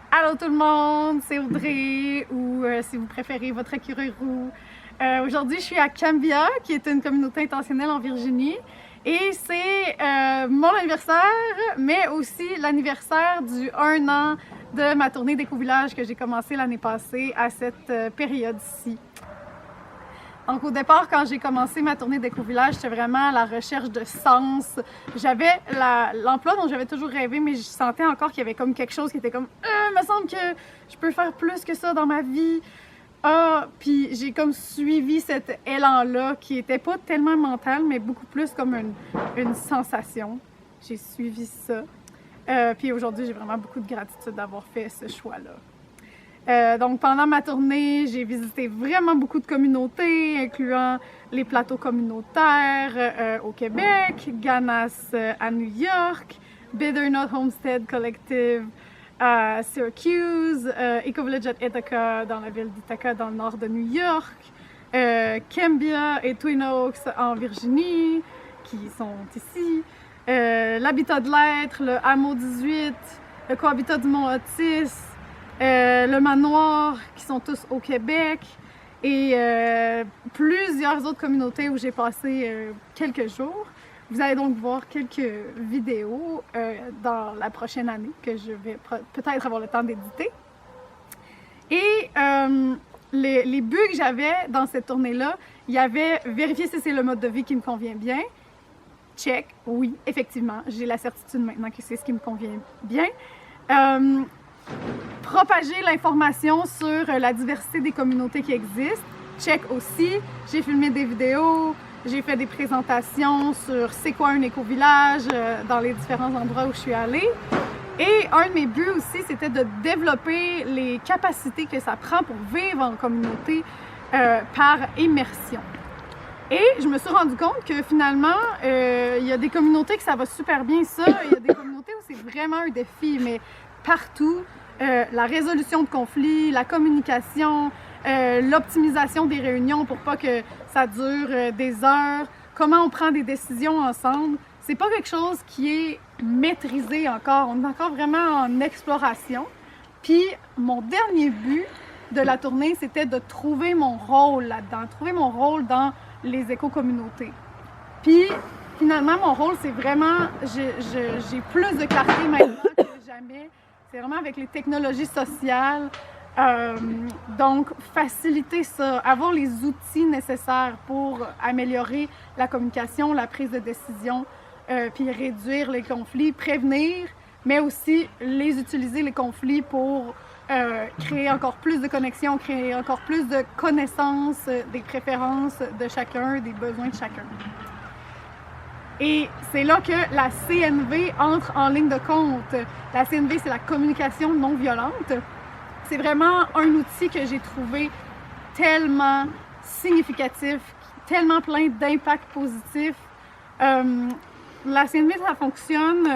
Allô tout le monde, c'est Audrey ou si vous préférez votre écureuil roux. Aujourd'hui, je suis à Cambia, qui est une communauté intentionnelle en Virginie. Et c'est mon anniversaire, mais aussi l'anniversaire du 1 an de ma tournée d'Éco-Village que j'ai commencé l'année passée à cette période-ci. Donc au départ, quand j'ai commencé ma tournée d'Éco-Village, c'était vraiment la recherche de sens. J'avais l'emploi dont j'avais toujours rêvé, mais je sentais encore qu'il y avait comme quelque chose qui était comme me semble que je peux faire plus que ça dans ma vie. Puis j'ai comme suivi cet élan-là qui était pas tellement mental, mais beaucoup plus comme une sensation. J'ai suivi ça. Puis aujourd'hui, j'ai vraiment beaucoup de gratitude d'avoir fait ce choix-là. Donc pendant ma tournée, j'ai visité vraiment beaucoup de communautés, incluant les plateaux communautaires au Québec, Ganas à New York, Bitter Not Homestead Collective à Syracuse, Eco-Village at Ithaca dans la ville d'Ithaca dans le nord de New York, Cambia et Twin Oaks en Virginie, qui sont ici, l'Habitat de l'Être, le Hameau 18, le Cohabitat du Mont Otis, le Manoir, qui sont tous au Québec, et plusieurs autres communautés où j'ai passé quelques jours. Vous allez donc voir quelques vidéos dans la prochaine année que je vais peut-être avoir le temps d'éditer. Et les buts que j'avais dans cette tournée-là, il y avait vérifier si c'est le mode de vie qui me convient bien. Check, oui, effectivement, j'ai la certitude maintenant que c'est ce qui me convient bien. Propager l'information sur la diversité des communautés qui existent. Check aussi, j'ai filmé des vidéos, j'ai fait des présentations sur c'est quoi un éco-village dans les différents endroits où je suis allée. Et un de mes buts aussi, c'était de développer les capacités que ça prend pour vivre en communauté par immersion. Et je me suis rendu compte que finalement, il y a des communautés que ça va super bien ça, il y a des communautés où c'est vraiment un défi, mais partout, la résolution de conflits, la communication, l'optimisation des réunions pour pas que ça dure des heures, comment on prend des décisions ensemble, c'est pas quelque chose qui est maîtrisé encore. On est encore vraiment en exploration. Puis mon dernier but de la tournée, c'était de trouver mon rôle là-dedans, trouver mon rôle dans les éco-communautés. Puis finalement, mon rôle, c'est vraiment, j'ai plus de clarté maintenant que jamais. C'est vraiment avec les technologies sociales. Donc, faciliter ça, avoir les outils nécessaires pour améliorer la communication, la prise de décision, puis réduire les conflits, prévenir, mais aussi les utiliser, les conflits, pour créer encore plus de connexions, créer encore plus de connaissances des préférences de chacun, des besoins de chacun. Et c'est là que la CNV entre en ligne de compte. La CNV, c'est la communication non-violente. C'est vraiment un outil que j'ai trouvé tellement significatif, tellement plein d'impacts positifs. La CNV, ça fonctionne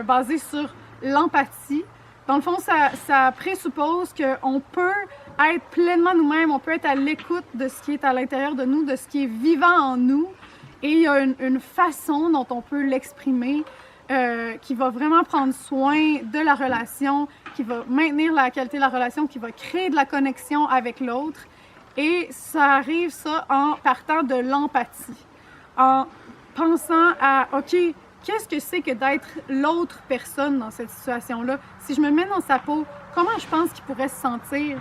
basé sur l'empathie. Dans le fond, ça présuppose qu'on peut être pleinement nous-mêmes, on peut être à l'écoute de ce qui est à l'intérieur de nous, de ce qui est vivant en nous. Et il y a une façon dont on peut l'exprimer qui va vraiment prendre soin de la relation, qui va maintenir la qualité de la relation, qui va créer de la connexion avec l'autre. Et ça arrive, ça, en partant de l'empathie, en pensant à, OK, qu'est-ce que c'est que d'être l'autre personne dans cette situation-là? Si je me mets dans sa peau, comment je pense qu'il pourrait se sentir?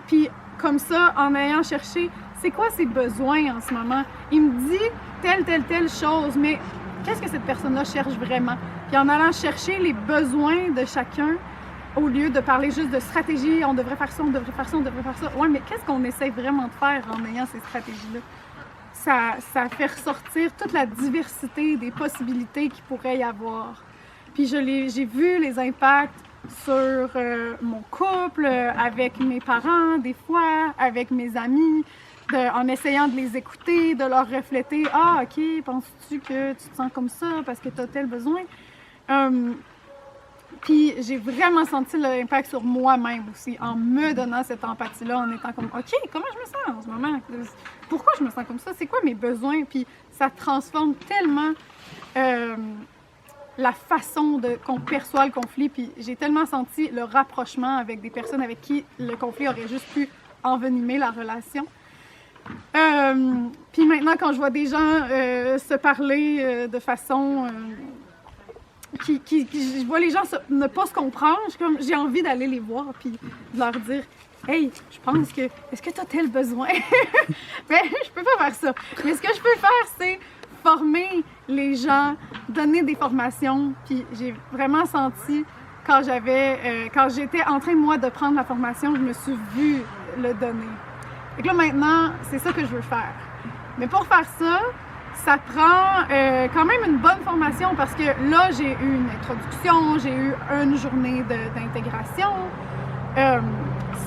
Puis comme ça, en ayant cherché, c'est quoi ses besoins en ce moment? Il me dit telle chose, mais qu'est-ce que cette personne-là cherche vraiment? Puis en allant chercher les besoins de chacun, au lieu de parler juste de stratégie, on devrait faire ça, on devrait faire ça, on devrait faire ça. Ouais, mais qu'est-ce qu'on essaie vraiment de faire en ayant ces stratégies-là? Ça fait ressortir toute la diversité des possibilités qu'il pourrait y avoir. Puis j'ai vu les impacts sur mon couple, avec mes parents, des fois, avec mes amis, en essayant de les écouter, de leur refléter « Ah, OK, penses-tu que tu te sens comme ça parce que tu as tel besoin? » Puis j'ai vraiment senti l'impact sur moi-même aussi, en me donnant cette empathie-là, en étant comme « OK, comment je me sens en ce moment? Pourquoi je me sens comme ça? C'est quoi mes besoins? » Puis ça transforme tellement la façon qu'on perçoit le conflit, puis j'ai tellement senti le rapprochement avec des personnes avec qui le conflit aurait juste pu envenimer la relation. Puis maintenant, quand je vois des gens se parler de façon... je vois les gens ne pas se comprendre, j'ai envie d'aller les voir puis de leur dire « Hey, je pense que... Est-ce que tu as tel besoin? » Mais je peux pas faire ça. Mais ce que je peux faire, c'est former les gens, donner des formations. Puis j'ai vraiment senti, quand j'étais en train, moi, de prendre la formation, je me suis vue le donner. Et là, maintenant, c'est ça que je veux faire. Mais pour faire ça, ça prend quand même une bonne formation parce que là, j'ai eu une introduction, j'ai eu une journée d'intégration.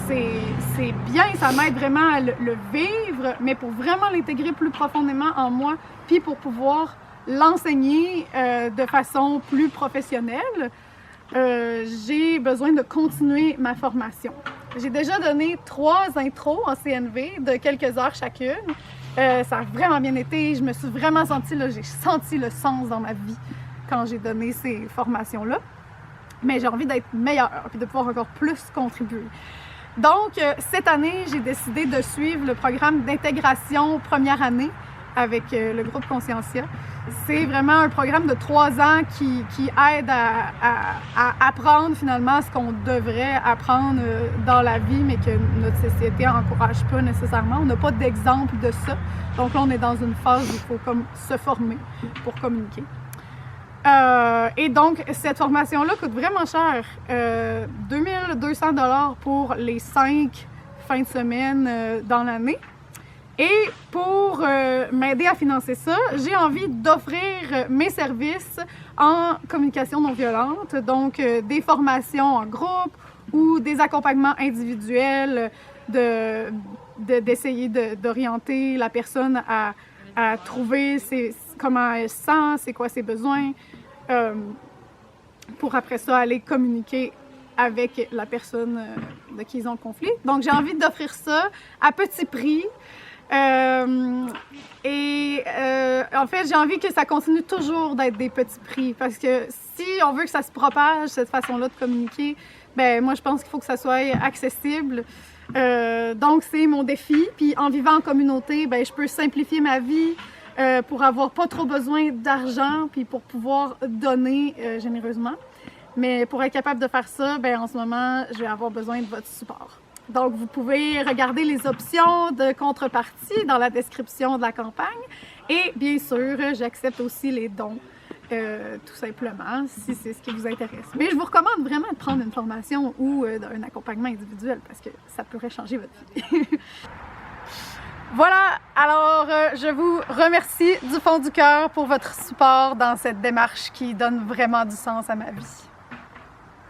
C'est bien, ça m'aide vraiment à le vivre, mais pour vraiment l'intégrer plus profondément en moi, puis pour pouvoir l'enseigner de façon plus professionnelle, j'ai besoin de continuer ma formation. J'ai déjà donné 3 intros en CNV de quelques heures chacune. Ça a vraiment bien été, je me suis vraiment sentie, j'ai senti le sens dans ma vie quand j'ai donné ces formations-là. Mais j'ai envie d'être meilleure et de pouvoir encore plus contribuer. Donc, cette année, j'ai décidé de suivre le programme d'intégration première année avec le groupe Conscientia. C'est vraiment un programme de 3 ans qui aide à apprendre finalement ce qu'on devrait apprendre dans la vie, mais que notre société n'encourage pas nécessairement. On n'a pas d'exemple de ça. Donc là, on est dans une phase où il faut comme se former pour communiquer. Et donc, cette formation-là coûte vraiment cher. 2200 $ pour les 5 fins de semaine dans l'année. Et pour m'aider à financer ça, j'ai envie d'offrir mes services en communication non-violente, donc des formations en groupe ou des accompagnements individuels, d'essayer d'orienter la personne à trouver comment elle se sent, c'est quoi ses besoins, pour après ça aller communiquer avec la personne de qui ils ont le conflit. Donc j'ai envie d'offrir ça à petit prix. En fait, j'ai envie que ça continue toujours d'être des petits prix parce que si on veut que ça se propage, cette façon-là de communiquer, ben moi je pense qu'il faut que ça soit accessible. Donc c'est mon défi. Puis en vivant en communauté, ben je peux simplifier ma vie pour avoir pas trop besoin d'argent puis pour pouvoir donner généreusement. Mais pour être capable de faire ça, ben en ce moment, je vais avoir besoin de votre support. Donc, vous pouvez regarder les options de contrepartie dans la description de la campagne. Et bien sûr, j'accepte aussi les dons, tout simplement, si c'est ce qui vous intéresse. Mais je vous recommande vraiment de prendre une formation ou un accompagnement individuel parce que ça pourrait changer votre vie. Voilà, alors je vous remercie du fond du cœur pour votre support dans cette démarche qui donne vraiment du sens à ma vie.